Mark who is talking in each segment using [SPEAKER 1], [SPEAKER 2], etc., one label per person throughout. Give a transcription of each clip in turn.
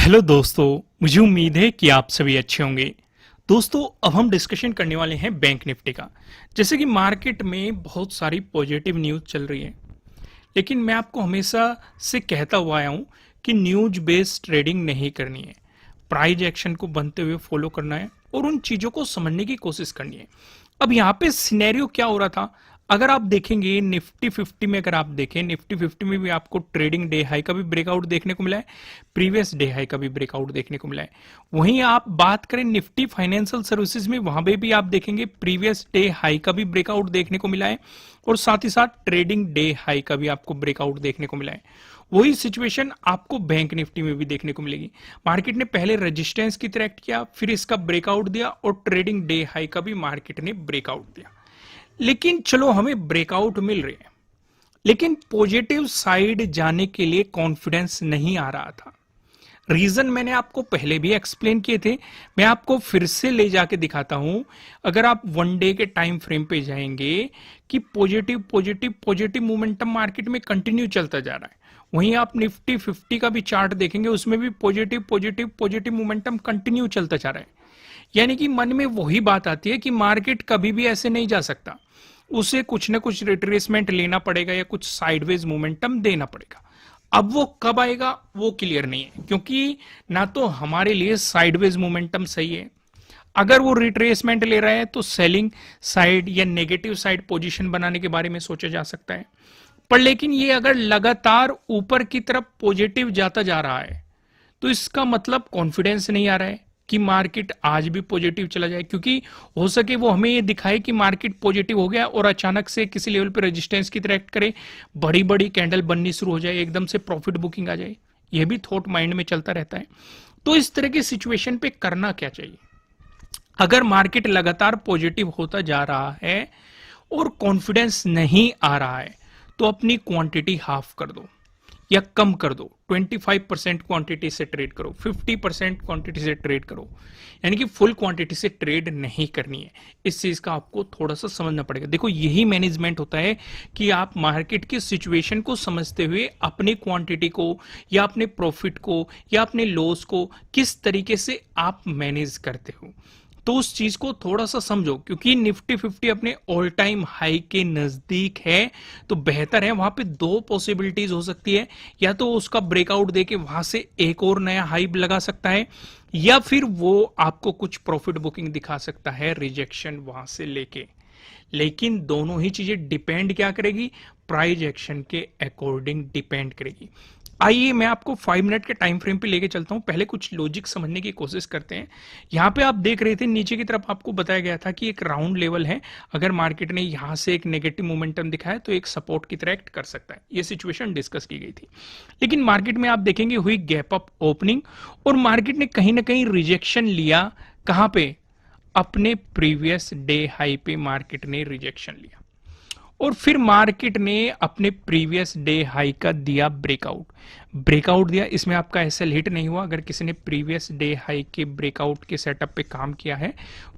[SPEAKER 1] Hello दोस्तों, मुझे उम्मीद है कि आप सभी अच्छे होंगे। दोस्तों, अब हम डिस्कशन करने वाले हैं बैंक निफ्टी का। जैसे कि मार्केट में बहुत सारी पॉजिटिव न्यूज़ चल रही है, लेकिन मैं आपको हमेशा से कहता हुआ आया हूँ कि न्यूज बेस्ड ट्रेडिंग नहीं करनी है। प्राइस एक्शन को बनते हुए फॉलो करना है और उन चीज़ों को समझने की कोशिश करनी है। अब यहाँ पे सिनेरियो क्या हो रहा था, अगर आप देखेंगे निफ्टी 50 में, अगर आप देखें निफ्टी 50 में भी आपको ट्रेडिंग डे हाई का भी ब्रेकआउट देखने को मिला है, प्रीवियस डे हाई का भी ब्रेकआउट देखने को मिला है। वहीं आप बात करें निफ्टी फाइनेंशियल सर्विसेज में, वहां पे भी आप देखेंगे प्रीवियस डे हाई का भी ब्रेकआउट देखने को मिला है और साथ ही साथ ट्रेडिंग डे हाई का भी आपको ब्रेकआउट देखने को मिला है। वही सिचुएशन आपको बैंक निफ्टी में भी देखने को मिलेगी। मार्केट ने पहले रेजिस्टेंस की तरह एक्ट किया, फिर इसका ब्रेकआउट दिया और ट्रेडिंग डे हाई का भी मार्केट ने ब्रेकआउट दिया। लेकिन चलो, हमें ब्रेकआउट मिल रहे हैं, लेकिन पॉजिटिव साइड जाने के लिए कॉन्फिडेंस नहीं आ रहा था। रीजन मैंने आपको पहले भी एक्सप्लेन किए थे, मैं आपको फिर से ले जाके दिखाता हूं। अगर आप वन डे के टाइम फ्रेम पे जाएंगे कि positive positive positive momentum market में कंटिन्यू चलता जा रहा है। वहीं आप निफ्टी 50 का भी चार्ट देखेंगे, उसमें भी positive positive positive momentum continue चलता जा रहा है। यानी कि मन में वही बात आती है कि मार्केट कभी भी ऐसे नहीं जा सकता, उसे कुछ ना कुछ रिट्रेसमेंट लेना पड़ेगा या कुछ साइडवेज मोमेंटम देना पड़ेगा। अब वो कब आएगा वो क्लियर नहीं है, क्योंकि ना तो हमारे लिए साइडवेज मोमेंटम सही है। अगर वो रिट्रेसमेंट ले रहा है तो सेलिंग साइड या नेगेटिव साइड पोजीशन बनाने के बारे में सोचा जा सकता है। पर लेकिन ये अगर लगातार ऊपर की तरफ पॉजिटिव जाता जा रहा है तो इसका मतलब कॉन्फिडेंस नहीं आ रहा है कि मार्केट आज भी पॉजिटिव चला जाए, क्योंकि हो सके वो हमें ये दिखाए कि मार्केट पॉजिटिव हो गया और अचानक से किसी लेवल पे रेजिस्टेंस की तरह एक्ट करे, बड़ी बड़ी कैंडल बननी शुरू हो जाए, एकदम से प्रॉफिट बुकिंग आ जाए। ये भी थॉट माइंड में चलता रहता है। तो इस तरह की सिचुएशन पे करना क्या चाहिए? अगर मार्केट लगातार पॉजिटिव होता जा रहा है और कॉन्फिडेंस नहीं आ रहा है तो अपनी क्वांटिटी हाफ कर दो या कम कर दो। 25% क्वांटिटी से ट्रेड करो, 50% क्वांटिटी से ट्रेड करो, यानी कि फुल क्वांटिटी से ट्रेड नहीं करनी है। इस चीज का आपको थोड़ा सा समझना पड़ेगा। देखो, यही मैनेजमेंट होता है कि आप मार्केट की सिचुएशन को समझते हुए अपनी क्वांटिटी को या अपने प्रॉफिट को या अपने लॉस को किस तरीके से आप मैनेज करते हो, तो उस चीज को थोड़ा सा समझो। क्योंकि निफ्टी 50 अपने ऑल टाइम हाई के नजदीक है, तो बेहतर है, वहां पे दो पॉसिबिलिटीज हो सकती है। या तो उसका ब्रेकआउट देके वहां से एक और नया हाई लगा सकता है, या फिर वो आपको कुछ प्रॉफिट बुकिंग दिखा सकता है रिजेक्शन वहां से लेके। लेकिन दोनों ही चीजें डिपेंड क्या करेगी? प्राइस एक्शन के अकॉर्डिंग डिपेंड करेगी। आइए मैं आपको 5 मिनट के टाइम फ्रेम पे लेके चलता हूं। पहले कुछ लॉजिक समझने की कोशिश करते हैं। यहां पे आप देख रहे थे नीचे की तरफ आपको बताया गया था कि एक राउंड लेवल है, अगर मार्केट ने यहां से एक नेगेटिव मोमेंटम दिखाया तो एक सपोर्ट की तरह एक्ट कर सकता है। ये सिचुएशन डिस्कस की गई थी। लेकिन मार्केट में आप देखेंगे हुई गैप अप ओपनिंग और मार्केट ने कहीं ना कहीं रिजेक्शन लिया। कहां पे? अपने प्रीवियस डे हाई पे मार्केट ने रिजेक्शन लिया और फिर मार्केट ने अपने प्रीवियस डे हाई का दिया ब्रेकआउट दिया। इसमें आपका एसएल हिट नहीं हुआ। अगर किसी ने प्रीवियस डे हाई के ब्रेकआउट के सेटअप पे काम किया है,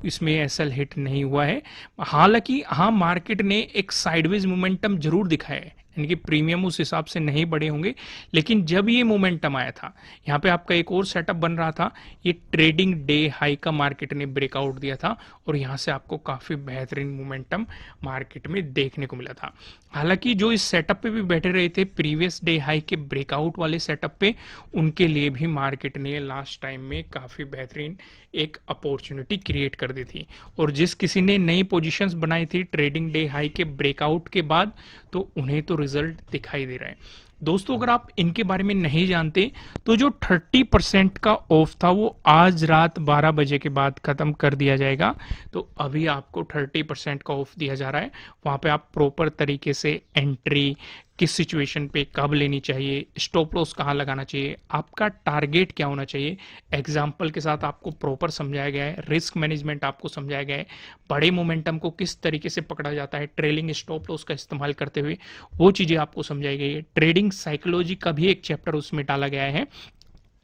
[SPEAKER 1] इसमें एसएल हिट नहीं हुआ है। हालांकि हाँ, मार्केट ने एक साइडवेज मोमेंटम जरूर दिखाया है, यानी कि प्रीमियम उस हिसाब से नहीं बढ़े होंगे। लेकिन जब ये मोमेंटम आया था, यहाँ पे आपका एक और सेटअप बन रहा था, ये ट्रेडिंग डे हाई का मार्केट ने ब्रेकआउट दिया था और यहाँ से आपको काफी बेहतरीन मोमेंटम मार्केट में देखने को मिला था। हालांकि जो इस सेटअप पे भी बैठे रहे थे प्रीवियस डे हाई के ब्रेकआउट वाले सेटअप पे, उनके लिए भी मार्केट ने लास्ट टाइम में काफी बेहतरीन एक अपॉर्चुनिटी क्रिएट कर दी थी। और जिस किसी ने नई पोजीशंस बनाई थी ट्रेडिंग डे हाई के ब्रेकआउट के बाद, तो उन्हें तो रिजल्ट दिखाई दे रहा है। दोस्तों, अगर आप इनके बारे में नहीं जानते तो जो 30% का ऑफ था वो आज रात 12 बजे के बाद खत्म कर दिया जाएगा। तो अभी आपको 30% का ऑफ दिया जा रहा है। वहां पे आप प्रॉपर तरीके से एंट्री किस सिचुएशन पे कब लेनी चाहिए, स्टॉप लॉस कहाँ लगाना चाहिए, आपका टारगेट क्या होना चाहिए, एग्जाम्पल के साथ आपको प्रॉपर समझाया गया है। रिस्क मैनेजमेंट आपको समझाया गया है। बड़े मोमेंटम को किस तरीके से पकड़ा जाता है ट्रेलिंग स्टॉप लॉस का इस्तेमाल करते हुए, वो चीजें आपको समझाई गई है। ट्रेडिंग साइकोलॉजी का भी एक चैप्टर उसमें डाला गया है।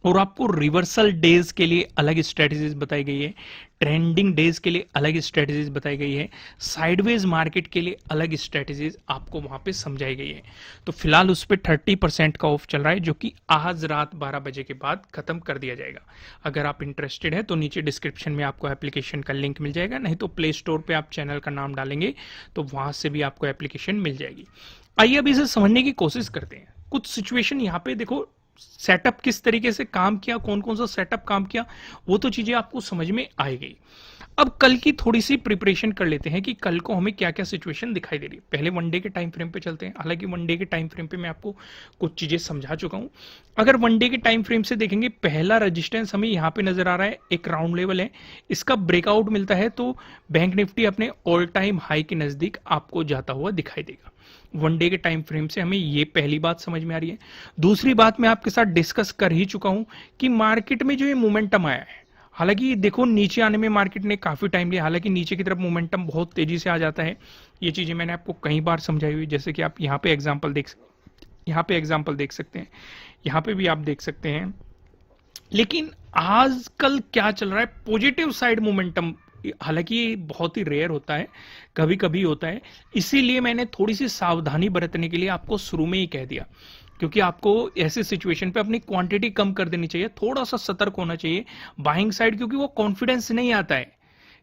[SPEAKER 1] और आपको रिवर्सल डेज के लिए अलग स्ट्रेटजीज बताई गई है, ट्रेंडिंग डेज के लिए अलग स्ट्रेटजीज बताई गई है, साइडवेज मार्केट के लिए अलग स्ट्रेटजीज आपको वहां पे समझाई गई है। तो फिलहाल उस पर 30% का ऑफ चल रहा है, जो कि आज रात 12 बजे के बाद खत्म कर दिया जाएगा। अगर आप इंटरेस्टेड है तो नीचे डिस्क्रिप्शन में आपको एप्लीकेशन का लिंक मिल जाएगा, नहीं तो प्ले स्टोर पर आप चैनल का नाम डालेंगे तो वहां से भी आपको एप्लीकेशन मिल जाएगी। आइए अब इसे समझने की कोशिश करते हैं। कुछ सिचुएशन यहाँ पे देखो, सेटअप किस तरीके से काम किया, कौन कौन सा सेटअप काम किया, वो तो चीजें आपको समझ में आएगी। अब कल की थोड़ी सी प्रिपरेशन कर लेते हैं कि कल को हमें क्या क्या सिचुएशन दिखाई दे रही है। पहले वनडे के टाइम फ्रेम पे चलते हैं। हालांकि वनडे के टाइम फ्रेम पे मैं आपको कुछ चीजें समझा चुका हूं। अगर वनडे के टाइम फ्रेम से देखेंगे, पहला रेजिस्टेंस हमें यहाँ पे नजर आ रहा है, एक राउंड लेवल है। इसका ब्रेकआउट मिलता है तो बैंक निफ्टी अपने ऑल टाइम हाई के नजदीक आपको जाता हुआ दिखाई देगा। वनडे के टाइम फ्रेम से हमें ये पहली बात समझ में आ रही है। दूसरी बात मैं आपके साथ डिस्कस कर ही चुका हूं कि मार्केट में जो ये मोमेंटम आया है, हालांकि देखो नीचे आने में मार्केट ने काफी टाइम लिया, हालांकि नीचे की तरफ मोमेंटम बहुत तेजी से आ जाता है। ये चीजें मैंने आपको कई बार समझाई हुई, जैसे कि आप यहाँ पे एग्जांपल देख सकते हैं, यहाँ पे भी आप देख सकते हैं। लेकिन आजकल क्या चल रहा है, पॉजिटिव साइड मोमेंटम, हालांकि ये बहुत ही रेयर होता है, कभी कभी होता है। इसीलिए मैंने थोड़ी सी सावधानी बरतने के लिए आपको शुरू में ही कह दिया, क्योंकि आपको ऐसे सिचुएशन पे अपनी क्वांटिटी कम कर देनी चाहिए, थोड़ा सा सतर्क होना चाहिए बाइंग साइड, क्योंकि वो कॉन्फिडेंस नहीं आता है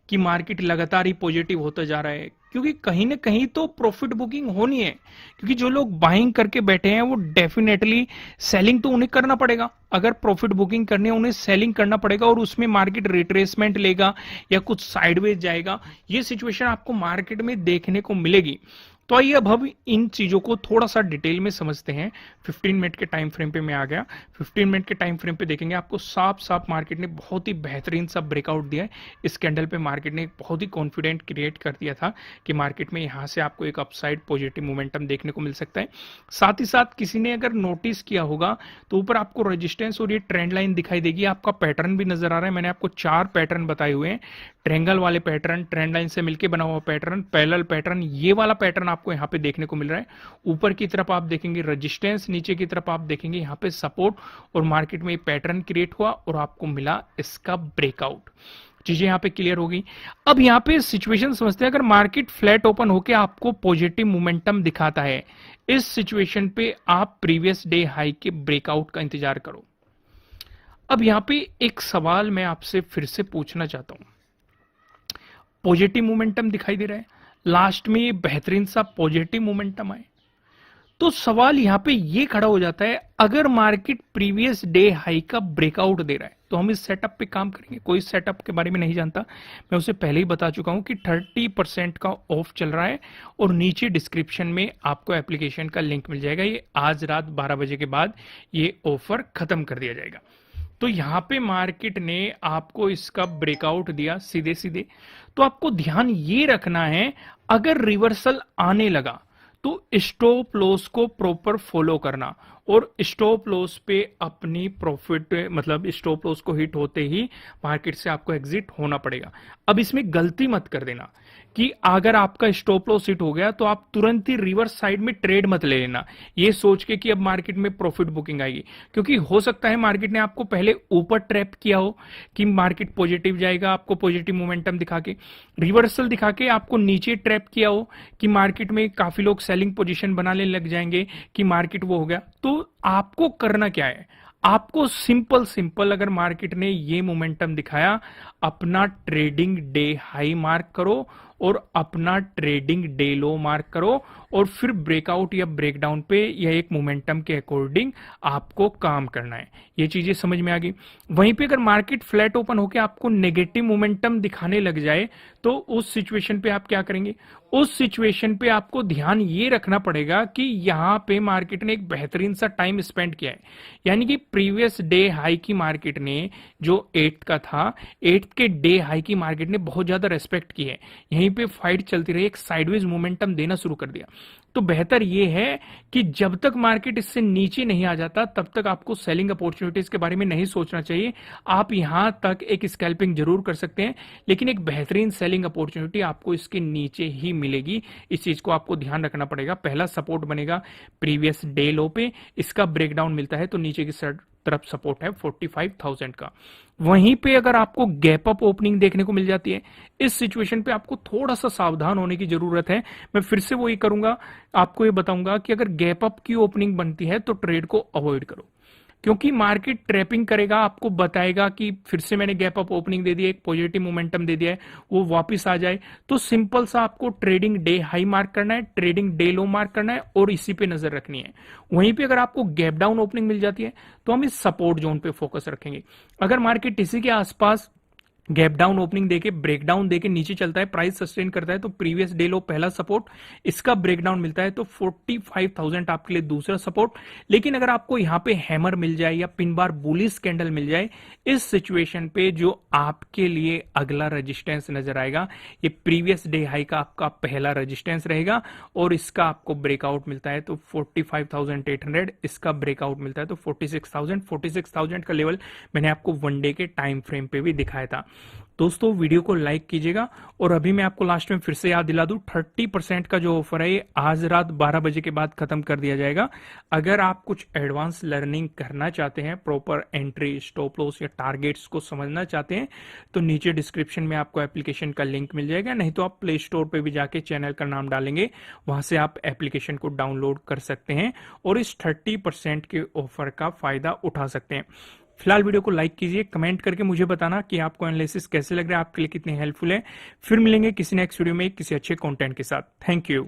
[SPEAKER 1] कि मार्केट लगातार ही पॉजिटिव होता जा रहा है, क्योंकि कहीं ना कहीं तो प्रॉफिट बुकिंग होनी है। क्योंकि जो लोग बाइंग करके बैठे हैं वो डेफिनेटली सेलिंग तो उन्हें करना पड़ेगा। अगर प्रॉफिट बुकिंग करनी है उन्हें सेलिंग करना पड़ेगा, और उसमें मार्केट रिट्रेसमेंट लेगा या कुछ साइडवेज जाएगा, ये सिचुएशन आपको मार्केट में देखने को मिलेगी। तो आइए अब हम इन चीजों को थोड़ा सा डिटेल में समझते हैं। 15 मिनट के टाइम फ्रेम पे मैं आ गया। 15 मिनट के टाइम फ्रेम पे देखेंगे, आपको साफ साफ मार्केट ने बहुत ही बेहतरीन सा ब्रेकआउट दिया है। इस कैंडल पे मार्केट ने एक बहुत ही कॉन्फिडेंट क्रिएट कर दिया था कि मार्केट में यहां से आपको एक अपसाइड पॉजिटिव मोमेंटम देखने को मिल सकता है। साथ ही साथ किसी ने अगर नोटिस किया होगा तो ऊपर आपको रेजिस्टेंस और ये ट्रेंड लाइन दिखाई देगी, आपका पैटर्न भी नजर आ रहा है। मैंने आपको 4 पैटर्न बताए हुए हैं, ट्रेंगल वाले पैटर्न, ट्रेंड लाइन से मिलकर बना हुआ पैटर्न, पैरेलल पैटर्न, ये वाला पैटर्न आपको यहाँ पे देखने को मिल रहा है। ऊपर की तरफ आप देखेंगे रेजिस्टेंस, नीचे की तरफ आप देखेंगे यहाँ पे सपोर्ट, और मार्केट में पैटर्न क्रिएट हुआ और आपको मिला इसका ब्रेकआउट। चीजें यहाँ पे क्लियर हो गई। अब यहाँ पे सिचुएशन समझते हैं, अगर मार्केट फ्लैट ओपन होके आपको पॉजिटिव मोमेंटम दिखाता है, इस सिचुएशन पे आप प्रीवियस डे हाई के ब्रेकआउट का इंतजार करो। अब यहाँ पे एक सवाल मैं आपसे फिर से पूछना चाहता हूं। पॉजिटिव मोमेंटम दिखाई दे रहा है, लास्ट में ये बेहतरीन सा पॉजिटिव मोमेंटम आए, तो सवाल यहां पे ये खड़ा हो जाता है, अगर मार्केट प्रीवियस डे हाई का ब्रेकआउट दे रहा है तो हम इस सेटअप पे काम करेंगे। कोई सेटअप के बारे में नहीं जानता, मैं उसे पहले ही बता चुका हूं कि 30% का ऑफ चल रहा है, और नीचे डिस्क्रिप्शन में आपको एप्लीकेशन का लिंक मिल जाएगा। ये आज रात 12 बजे के बाद ये ऑफर खत्म कर दिया जाएगा। तो यहां पे मार्केट ने आपको इसका ब्रेकआउट दिया सीधे सीधे, तो आपको ध्यान ये रखना है, अगर रिवर्सल आने लगा तो स्टॉप लॉस को प्रॉपर फॉलो करना, और स्टॉप लॉस पे अपनी प्रॉफिट, मतलब स्टॉप लॉस को हिट होते ही मार्केट से आपको एग्जिट होना पड़ेगा। अब इसमें गलती मत कर देना कि अगर आपका स्टॉप लॉस हिट हो गया तो आप तुरंत ही रिवर्स साइड में ट्रेड मत ले लेना, ये सोच के कि अब मार्केट में प्रॉफिट बुकिंग आएगी। क्योंकि हो सकता है मार्केट ने आपको पहले ऊपर ट्रैप किया हो कि मार्केट पॉजिटिव जाएगा, आपको पॉजिटिव मोमेंटम दिखा के, रिवर्सल दिखा के आपको नीचे ट्रैप किया हो कि मार्केट में काफी लोग सेलिंग पोजीशन बनाने लग जाएंगे कि मार्केट वो हो गया। तो आपको करना क्या है, आपको सिंपल अगर मार्केट ने ये मोमेंटम दिखाया, अपना ट्रेडिंग डे हाई मार्क करो और अपना ट्रेडिंग डे लो मार्क करो, और फिर ब्रेकआउट या ब्रेकडाउन पे या एक मोमेंटम के अकॉर्डिंग आपको काम करना है। ये चीजें समझ में आ गई। वहीं पे अगर मार्केट फ्लैट ओपन होकर आपको नेगेटिव मोमेंटम दिखाने लग जाए तो उस सिचुएशन पे आप क्या करेंगे, उस सिचुएशन पे आपको ध्यान ये रखना पड़ेगा कि यहां पे मार्केट ने एक बेहतरीन सा टाइम स्पेंड किया है, यानी कि प्रीवियस डे हाई की मार्केट ने जो 8 का था, 8 के डे हाई की मार्केट ने बहुत ज्यादा रेस्पेक्ट की है, यहीं पे फाइट चलती रही, एक साइडवेज मोमेंटम देना शुरू कर दिया। तो बेहतर यह है कि जब तक मार्केट इससे नीचे नहीं आ जाता तब तक आपको सेलिंग अपॉर्चुनिटीज के बारे में नहीं सोचना चाहिए। आप यहां तक एक स्कैल्पिंग जरूर कर सकते हैं, लेकिन एक बेहतरीन सेलिंग अपॉर्चुनिटी आपको इसके नीचे ही मिलेगी। इस चीज को आपको ध्यान रखना पड़ेगा। पहला सपोर्ट बनेगा प्रीवियस डे लो पे, इसका ब्रेकडाउन मिलता है तो नीचे की तरफ सपोर्ट है 45,000 का। वहीं पे अगर आपको गैप अप ओपनिंग देखने को मिल जाती है, इस सिचुएशन पे आपको थोड़ा सा सावधान होने की जरूरत है। मैं फिर से वही करूंगा, आपको ये बताऊंगा कि अगर गैप अप की ओपनिंग बनती है तो ट्रेड को अवॉइड करो, क्योंकि मार्केट ट्रैपिंग करेगा, आपको बताएगा कि फिर से मैंने गैप अप ओपनिंग दे दिया, एक पॉजिटिव मोमेंटम दे दिया है, वो वापस आ जाए। तो सिंपल सा आपको ट्रेडिंग डे हाई मार्क करना है, ट्रेडिंग डे लो मार्क करना है और इसी पे नजर रखनी है। वहीं पे अगर आपको गैप डाउन ओपनिंग मिल जाती है तो हम इस सपोर्ट जोन पे फोकस रखेंगे। अगर मार्केट इसी के आसपास गैप डाउन ओपनिंग देके ब्रेकडाउन देके नीचे चलता है, प्राइस सस्टेन करता है, तो प्रीवियस डे लो पहला सपोर्ट, इसका ब्रेकडाउन मिलता है तो 45,000 आपके लिए दूसरा सपोर्ट। लेकिन अगर आपको यहां पे हैमर मिल जाए या पिन बार बुलिश कैंडल मिल जाए, इस सिचुएशन पे जो आपके लिए अगला रेजिस्टेंस नजर आएगा, ये प्रीवियस डे हाई का आपका पहला रेजिस्टेंस रहेगा और इसका आपको ब्रेकआउट मिलता है तो 45,800, इसका ब्रेकआउट मिलता है तो 46,000 का लेवल मैंने आपको वन डे के टाइम फ्रेम पे भी दिखाया था। दोस्तों वीडियो को लाइक कीजिएगा और अभी मैं आपको लास्ट में फिर से याद दिला दूं, 30% का जो ऑफर है ये आज रात 12 बजे के बाद खत्म कर दिया जाएगा। अगर आप कुछ एडवांस लर्निंग करना चाहते हैं, प्रॉपर एंट्री, स्टॉप लॉस या टारगेट्स को समझना चाहते हैं, तो नीचे डिस्क्रिप्शन में आपको एप्लीकेशन का लिंक मिल जाएगा, नहीं तो आप प्ले स्टोर पे भी जाके चैनल का नाम डालेंगे, वहां से आप एप्लीकेशन को डाउनलोड कर सकते हैं और इस 30% के ऑफर का फायदा उठा सकते हैं। फिलहाल वीडियो को लाइक कीजिए, कमेंट करके मुझे बताना कि आपको एनालिसिस कैसे लग रहा है, आपके लिए कितने हेल्पफुल है। फिर मिलेंगे किसी नेक्स्ट वीडियो में किसी अच्छे कंटेंट के साथ। Thank you.